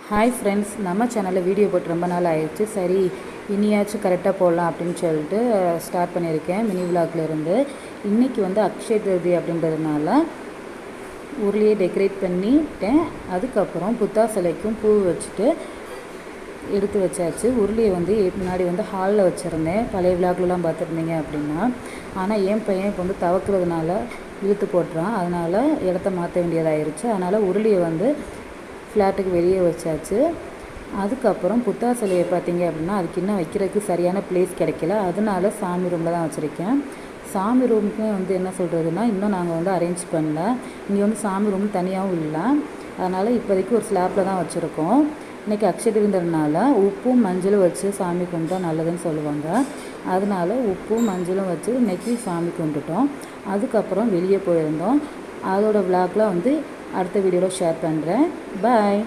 Hi friends, நம்ம சேனலில் video போட்டு ரொம்ப நாள் ஆயிடுச்சு. சரி இனியாச்சும் கரெக்டாக போடலாம் அப்படின்னு சொல்லிட்டு ஸ்டார்ட் பண்ணியிருக்கேன் மினி விலாக்லேருந்து. இன்றைக்கி வந்து அக்ஷய திருதி அப்படின்றதுனால ஊர்லேயே டெக்கரேட் பண்ணிட்டேன். அதுக்கப்புறம் புத்தா சிலைக்கும் பூ வச்சுட்டு எடுத்து வச்சாச்சு. உருளியை வந்து முன்னாடி வந்து ஹாலில் வச்சுருந்தேன், பழைய விலாக்லாம் பார்த்துருந்தீங்க அப்படின்னா. ஆனால் என் பையன் இப்போ வந்து தவக்கிறதுனால இழுத்து போட்டுறான், அதனால் இடத்த மாற்ற வேண்டியதாகிருச்சு. அதனால் உருளியை வந்து ஃப்ளாட்டுக்கு வெளியே வச்சாச்சு. அதுக்கப்புறம் புத்தா சிலையை பார்த்தீங்க அப்படின்னா அதுக்கு இன்னும் வைக்கிறதுக்கு சரியான பிளேஸ் கிடைக்கல. அதனால சாமி ரூமில் தான் வச்சுருக்கேன். சாமி ரூமுக்கு வந்து என்ன சொல்கிறதுனா, இன்னும் நாங்கள் வந்து அரேஞ்ச் பண்ணல. இங்கே வந்து சாமி ரூம் தனியாகவும் இல்லை, அதனால் இப்போதைக்கு ஒரு ஸ்லாப்பில் தான் வச்சுருக்கோம். இன்றைக்கி அக்ஷய திருதின்றதுனால உப்பும் மஞ்சளும் வச்சு சாமி கும்பிட்டா நல்லதுன்னு சொல்லுவாங்க. அதனால உப்பும் மஞ்சளும் வச்சு இன்றைக்கி சாமி கும்பிட்டுட்டோம். அதுக்கப்புறம் வெளியே போயிருந்தோம். அதோட விலாக்லாம் வந்து அடுத்த வீடியோவில் ஷேர் பண்ணுறேன். பாய்.